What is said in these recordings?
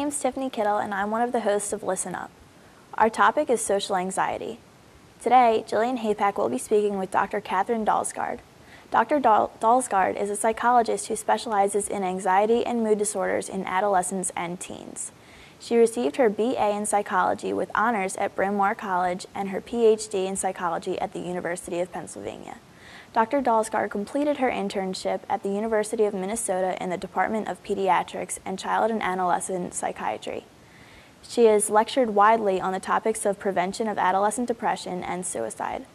name's Tiffany Kittle, and I'm one of the hosts of Listen Up. Our topic is social anxiety. Today, Jillian Hapak will be speaking with Dr. Catherine Dalsgaard. Dr. Dalsgaard is a psychologist who specializes in anxiety and mood disorders in adolescents and teens. She received her BA in psychology with honors at Bryn Mawr College and her PhD in psychology at the University of Pennsylvania. Dr. Dalsgaard completed her internship at the University of Minnesota in the Department of Pediatrics and Child and Adolescent Psychiatry. She has lectured widely on the topics of prevention of adolescent depression and suicide.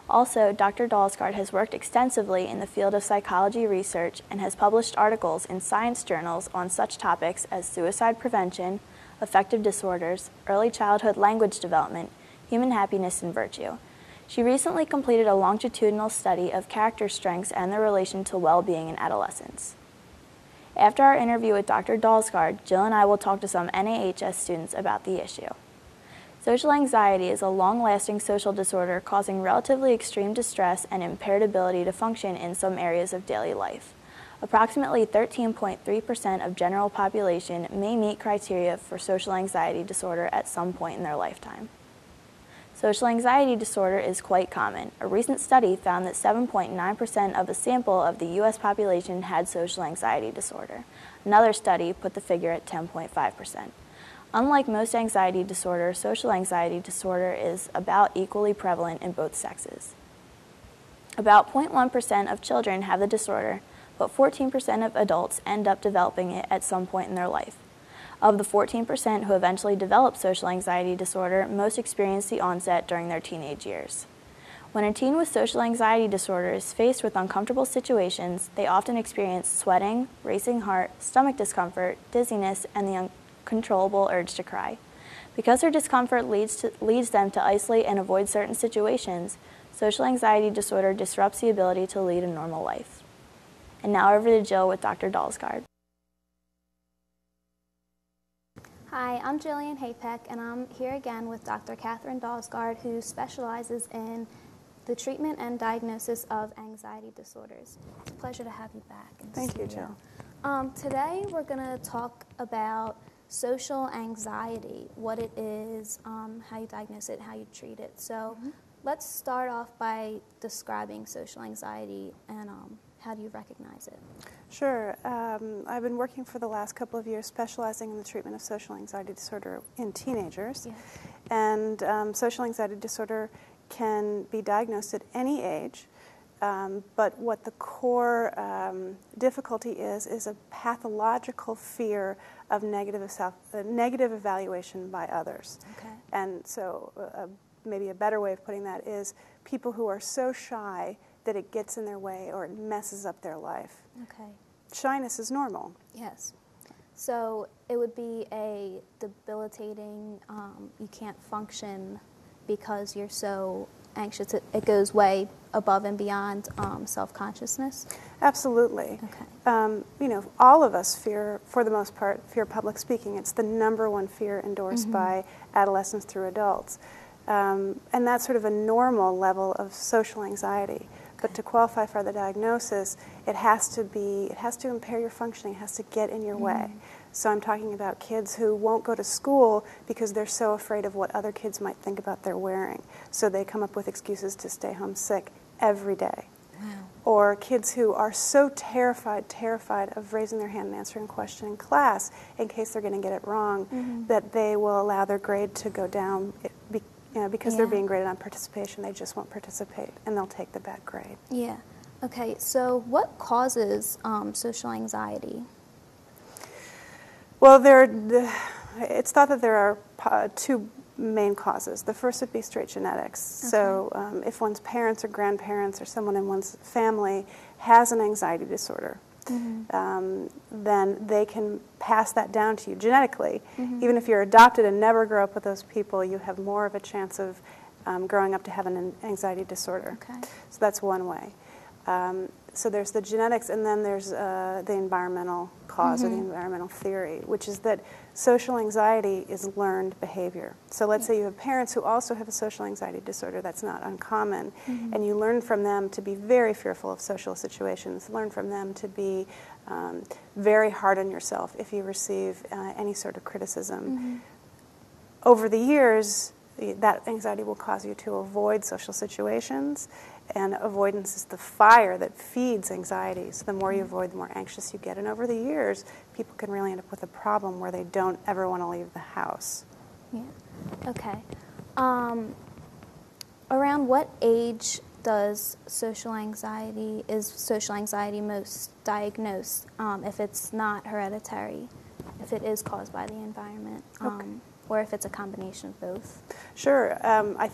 Also, Dr. Dalsgaard has worked extensively in the field of psychology research and has published articles in science journals on such topics as suicide prevention, affective disorders, early childhood language development, human happiness, and virtue. She recently completed a longitudinal study of character strengths and their relation to well-being in adolescence. After our interview with Dr. Dalsgaard, Jill and I will talk to some NAHS students about the issue. Social anxiety is a long-lasting social disorder causing relatively extreme distress and impaired ability to function in some areas of daily life. Approximately 13.3% of general population may meet criteria for social anxiety disorder at some point in their lifetime. Social anxiety disorder is quite common. A recent study found that 7.9% of a sample of the U.S. population had social anxiety disorder. Another study put the figure at 10.5%. Unlike most anxiety disorder, social anxiety disorder is about equally prevalent in both sexes. About 0.1% of children have the disorder, but 14% of adults end up developing it at some point in their life. Of the 14% who eventually develop social anxiety disorder, most experience the onset during their teenage years. When a teen with social anxiety disorder is faced with uncomfortable situations, they often experience sweating, racing heart, stomach discomfort, dizziness, and the uncontrollable urge to cry. Because their discomfort leads them to isolate and avoid certain situations, social anxiety disorder disrupts the ability to lead a normal life. And now over to Jill with Dr. Dalsgaard. Hi, I'm Jillian Hapak, and I'm here again with Dr. Catherine Dalsgaard, who specializes in the treatment and diagnosis of anxiety disorders. It's a pleasure to have you back. Thank you, Jill. Today we're going to talk about social anxiety, what it is, how you diagnose it, how you treat it. So let's start off by describing social anxiety and how do you recognize it? Sure. I've been working for the last couple of years specializing in the treatment of social anxiety disorder in teenagers. Yes. And social anxiety disorder can be diagnosed at any age, but what the core difficulty is a pathological fear of negative evaluation by others. Okay. And so maybe a better way of putting that is people who are so shy that it gets in their way or it messes up their life. Okay. Shyness is normal. Yes. So it would be a debilitating, you can't function because you're so anxious. It goes way above and beyond self-consciousness? Absolutely. Okay. You know, all of us fear, for the most part, fear public speaking. It's the #1 fear endorsed by adolescents through adults. And that's sort of a normal level of social anxiety. But to qualify for the diagnosis, it has to impair your functioning, it has to get in your way. So I'm talking about kids who won't go to school because they're so afraid of what other kids might think about their wearing. So they come up with excuses to stay home sick every day. Wow. Or kids who are so terrified of raising their hand and answering a question in class in case they're going to get it wrong, that they will allow their grade to go down because they're being graded on participation. They just won't participate, and they'll take the bad grade. Yeah. Okay, so what causes social anxiety? Well, it's thought that there are two main causes. The first would be straight genetics. Okay. So if one's parents or grandparents or someone in one's family has an anxiety disorder, then they can pass that down to you genetically. Even if you're adopted and never grow up with those people, you have more of a chance of growing up to have an anxiety disorder. Okay. So that's one way. So there's the genetics, and then there's the environmental cause or the environmental theory, which is that social anxiety is learned behavior. So let's say you have parents who also have a social anxiety disorder. That's not uncommon. And you learn from them to be very fearful of social situations, learn from them to be very hard on yourself if you receive any sort of criticism. Over the years, that anxiety will cause you to avoid social situations, and avoidance is the fire that feeds anxiety. So the more you avoid, the more anxious you get. And over the years, people can really end up with a problem where they don't ever want to leave the house. Yeah. Okay. Around what age is social anxiety most diagnosed if it's not hereditary, if it is caused by the environment? Or if it's a combination of both? Sure. I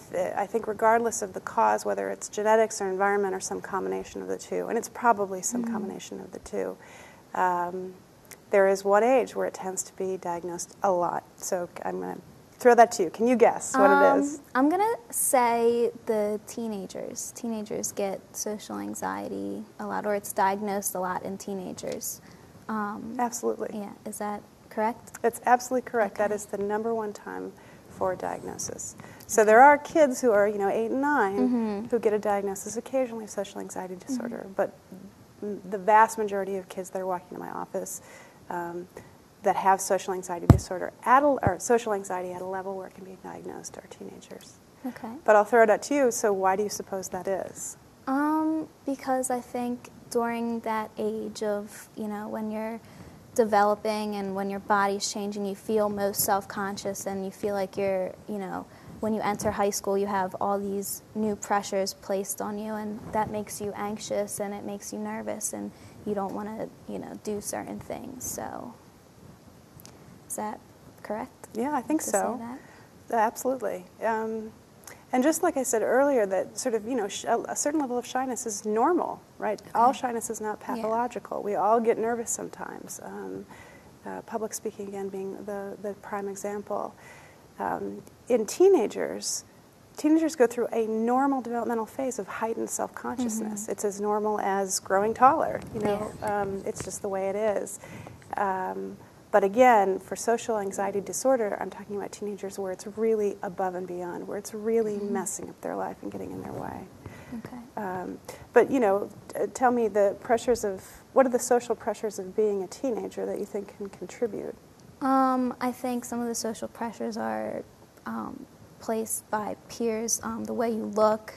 think regardless of the cause, whether it's genetics or environment or some combination of the two, and it's probably some combination of the two, there is one age where it tends to be diagnosed a lot. So I'm going to throw that to you. Can you guess what it is? I'm going to say the teenagers. Teenagers get social anxiety a lot, or it's diagnosed a lot in teenagers. Absolutely. Yeah, is that correct? That's absolutely correct. That is the #1 time for diagnosis. So there are kids who are, 8 and 9 who get a diagnosis occasionally of social anxiety disorder, but the vast majority of kids that are walking to my office that have social anxiety disorder, or social anxiety at a level where it can be diagnosed, are teenagers. Okay. But I'll throw it out to you. So why do you suppose that is? Because I think during that age of, when you're developing and when your body's changing, you feel most self-conscious, and you feel like you're, when you enter high school, you have all these new pressures placed on you, and that makes you anxious, and it makes you nervous, and you don't want to, do certain things. So, is that correct? Yeah, I think so. Say that? Absolutely. And just like I said earlier, that sort of, a certain level of shyness is normal, right? Okay. All shyness is not pathological. Yeah. We all get nervous sometimes. Public speaking, again, being the prime example. In teenagers go through a normal developmental phase of heightened self-consciousness. It's as normal as growing taller, it's just the way it is. But again, for social anxiety disorder, I'm talking about teenagers where it's really above and beyond, where it's really messing up their life and getting in their way. Okay. But, tell me what are the social pressures of being a teenager that you think can contribute? I think some of the social pressures are placed by peers, the way you look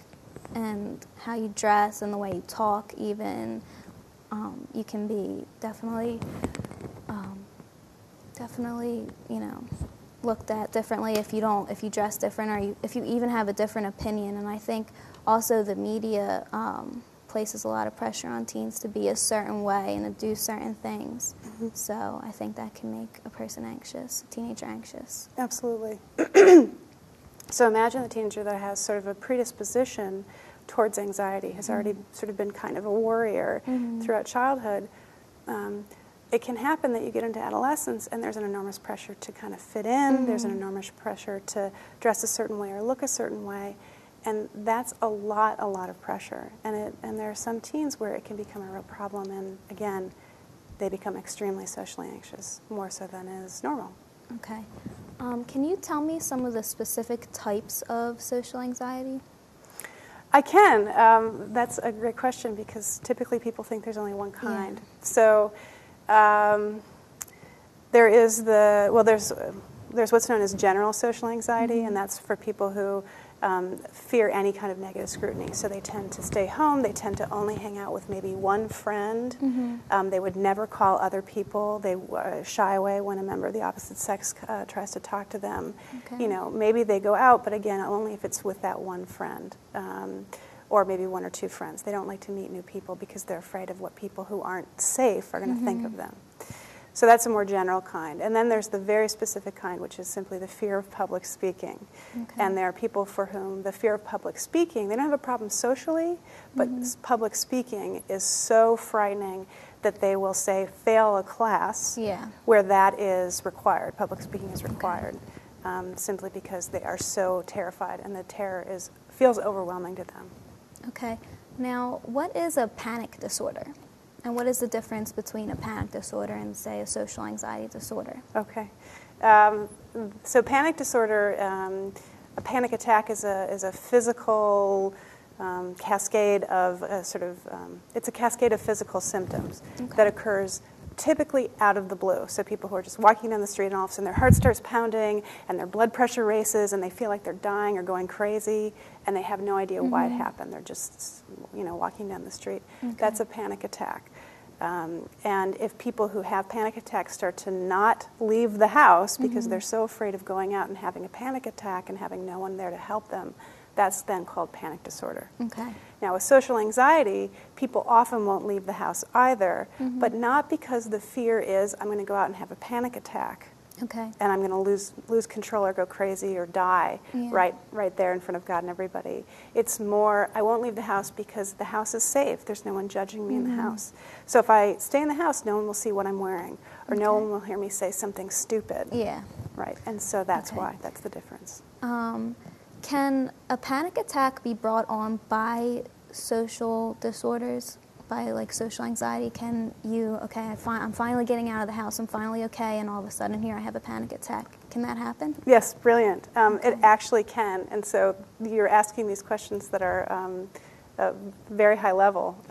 and how you dress and the way you talk even. You can be definitely, looked at differently if you dress different, or if you even have a different opinion. And I think also the media places a lot of pressure on teens to be a certain way and to do certain things. So I think that can make a person anxious, a teenager anxious. Absolutely. So imagine a teenager that has sort of a predisposition towards anxiety, has already sort of been kind of a worrier throughout childhood. It can happen that you get into adolescence and there's an enormous pressure to kind of fit in, there's an enormous pressure to dress a certain way or look a certain way, and that's a lot of pressure. And there are some teens where it can become a real problem, and again, they become extremely socially anxious, more so than is normal. Okay. Can you tell me some of the specific types of social anxiety? I can. That's a great question because typically people think there's only one kind. Yeah. So there's what's known as general social anxiety, and that's for people who fear any kind of negative scrutiny. So they tend to stay home. They tend to only hang out with maybe one friend. They would never call other people. They shy away when a member of the opposite sex tries to talk to them. Okay. Maybe they go out, but again, only if it's with that one friend. Or maybe one or two friends. They don't like to meet new people because they're afraid of what people who aren't safe are going to think of them. So that's a more general kind. And then there's the very specific kind, which is simply the fear of public speaking. Okay. And there are people for whom the fear of public speaking, they don't have a problem socially, but public speaking is so frightening that they will, say, fail a class where that is required. Public speaking is required simply because they are so terrified and the terror feels overwhelming to them. Okay. Now, what is a panic disorder? And what is the difference between a panic disorder and, say, a social anxiety disorder? Okay. So panic disorder, a panic attack is a physical cascade of it's a cascade of physical symptoms that occurs typically out of the blue. So people who are just walking down the street and all of a sudden their heart starts pounding and their blood pressure races and they feel like they're dying or going crazy and they have no idea why it happened. They're just, walking down the street. That's a panic attack. And if people who have panic attacks start to not leave the house because they're so afraid of going out and having a panic attack and having no one there to help them, that's then called panic disorder. Okay. Now, with social anxiety, people often won't leave the house either, but not because the fear is, I'm going to go out and have a panic attack. Okay. And I'm going to lose control or go crazy or die right there in front of God and everybody. It's more, I won't leave the house because the house is safe. There's no one judging me in the house. So if I stay in the house, no one will see what I'm wearing, or no one will hear me say something stupid. Yeah. Right. And so that's why. That's the difference. Can a panic attack be brought on by social disorders? By like social anxiety, can you, I'm finally getting out of the house, I'm finally okay, and all of a sudden here I have a panic attack. Can that happen? Yes, brilliant. It actually can. And so you're asking these questions that are very high level.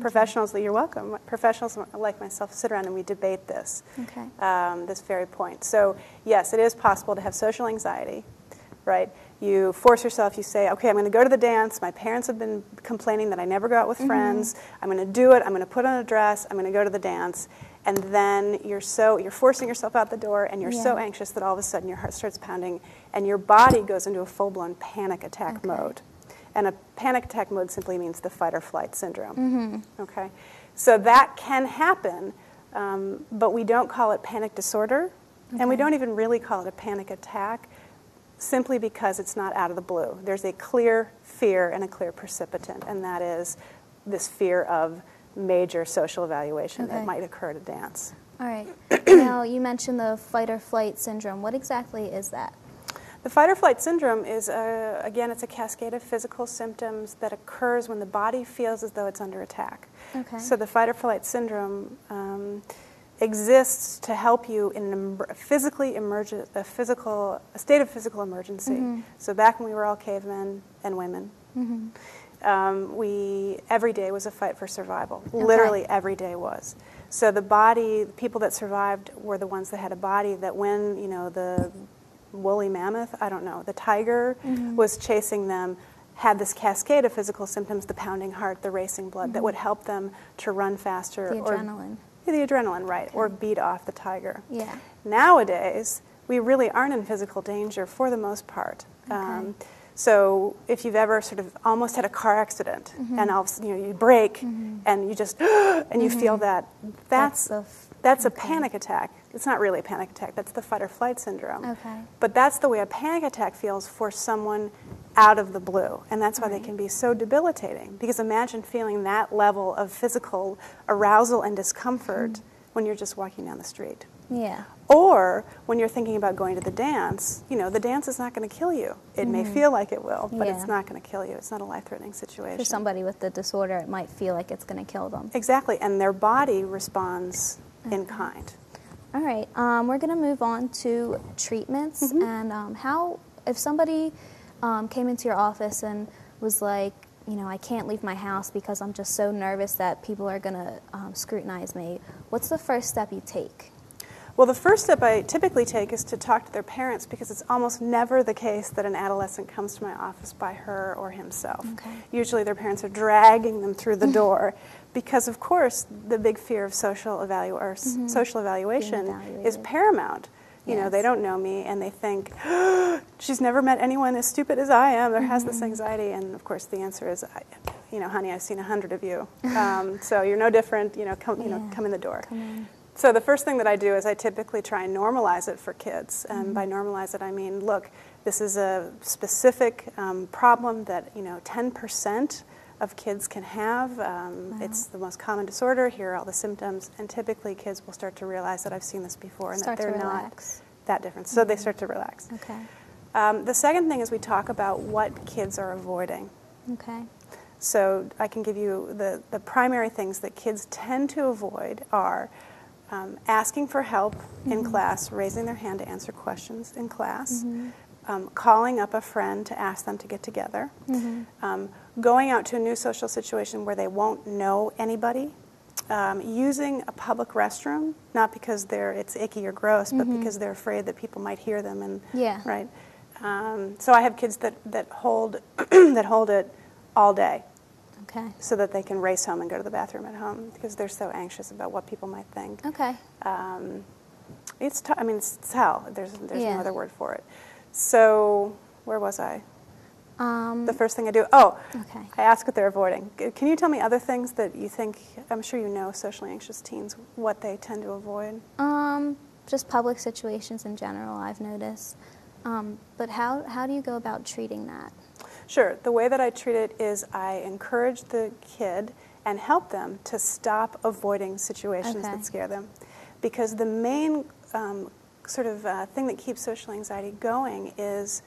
Professionals, you're welcome. Professionals like myself sit around and we debate this, this very point. So yes, it is possible to have social anxiety, right? You force yourself, you say, okay, I'm going to go to the dance. My parents have been complaining that I never go out with friends. I'm going to do it. I'm going to put on a dress. I'm going to go to the dance. And then you're forcing yourself out the door, and you're so anxious that all of a sudden your heart starts pounding, and your body goes into a full-blown panic attack mode. And a panic attack mode simply means the fight or flight syndrome. Okay? So that can happen, but we don't call it panic disorder, and we don't even really call it a panic attack, simply because it's not out of the blue. There's a clear fear and a clear precipitant, and that is this fear of major social evaluation that might occur at a dance. All right. Now, you mentioned the fight or flight syndrome. What exactly is that? The fight or flight syndrome is, again, it's a cascade of physical symptoms that occurs when the body feels as though it's under attack. Okay. So the fight or flight syndrome exists to help you in a state of physical emergency. So back when we were all cavemen and women, every day was a fight for survival. Literally every day was. So the people that survived were the ones that had a body that when, the woolly mammoth, the tiger was chasing them, had this cascade of physical symptoms, the pounding heart, the racing blood, that would help them to run faster. The adrenaline. The adrenaline, right, or beat off the tiger. Yeah. Nowadays, we really aren't in physical danger for the most part. So if you've ever sort of almost had a car accident and you brake and you just and you feel that's a panic attack. It's not really a panic attack. That's the fight or flight syndrome. Okay. But that's the way a panic attack feels for someone out of the blue, and that's why they can be so debilitating. Because imagine feeling that level of physical arousal and discomfort when you're just walking down the street. Yeah. Or when you're thinking about going to the dance, the dance is not going to kill you. It may feel like it will, but it's not going to kill you. It's not a life-threatening situation. For somebody with the disorder, it might feel like it's going to kill them. Exactly, and their body responds in kind. All right, we're going to move on to treatments and if somebody came into your office and was like, I can't leave my house because I'm just so nervous that people are going to scrutinize me. What's the first step you take? Well, the first step I typically take is to talk to their parents, because it's almost never the case that an adolescent comes to my office by her or himself. Okay. Usually their parents are dragging them through the door because, of course, the big fear of social evaluation is paramount. They don't know me, and they think, she's never met anyone as stupid as I am or has this anxiety. And, of course, the answer is, honey, I've seen 100 of you. So you're no different. Come in the door. So the first thing that I do is I typically try and normalize it for kids. And by normalize it, I mean, look, this is a specific problem that, 10% of kids can have. It's the most common disorder. Here are all the symptoms. And typically kids will start to realize that I've seen this before and that they're not that different. So they start to relax. Okay. The second thing is we talk about what kids are avoiding. Okay. So I can give you the primary things that kids tend to avoid are asking for help in class, raising their hand to answer questions in class, calling up a friend to ask them to get together, going out to a new social situation where they won't know anybody, using a public restroom, not because it's icky or gross, but because they're afraid that people might hear them. And right. So I have kids that hold that hold it all day, so that they can race home and go to the bathroom at home because they're so anxious about what people might think. It's I mean, it's hell. There's no other word for it. So where was I? The first thing I do, I ask what they're avoiding. Can you tell me other things that you think, I'm sure you know socially anxious teens, what they tend to avoid? Just public situations in general, I've noticed. But how do you go about treating that? Sure. The way that I treat it is I encourage the kid and help them to stop avoiding situations that scare them. Because the main thing that keeps social anxiety going is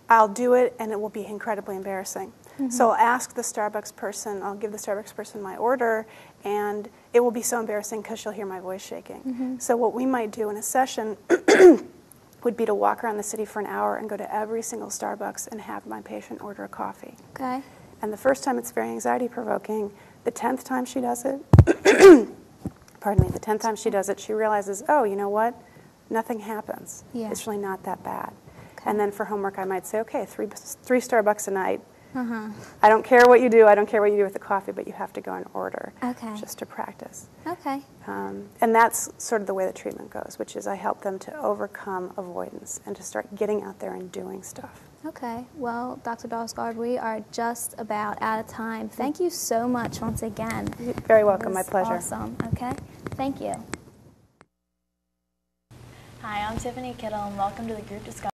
I'll do it and it will be incredibly embarrassing. So I'll ask the Starbucks person, I'll give the Starbucks person my order, and it will be so embarrassing because she'll hear my voice shaking. So what we might do in a session would be to walk around the city for an hour and go to every single Starbucks and have my patient order a coffee. And the first time it's very anxiety-provoking. The 10th time she does it, pardon me, the 10th time she does it, she realizes, oh, you know what? Nothing happens. It's really not that bad. And then for homework, I might say, okay, three Starbucks a night. I don't care what you do. I don't care what you do with the coffee, but you have to go and order just to practice. And that's sort of the way the treatment goes, which is I help them to overcome avoidance and to start getting out there and doing stuff. Well, Dr. Dalsgaard, we are just about out of time. Thank you so much once again. You're very welcome. My pleasure. Awesome. Thank you. Hi, I'm Tiffany Kittle, and welcome to the group discussion.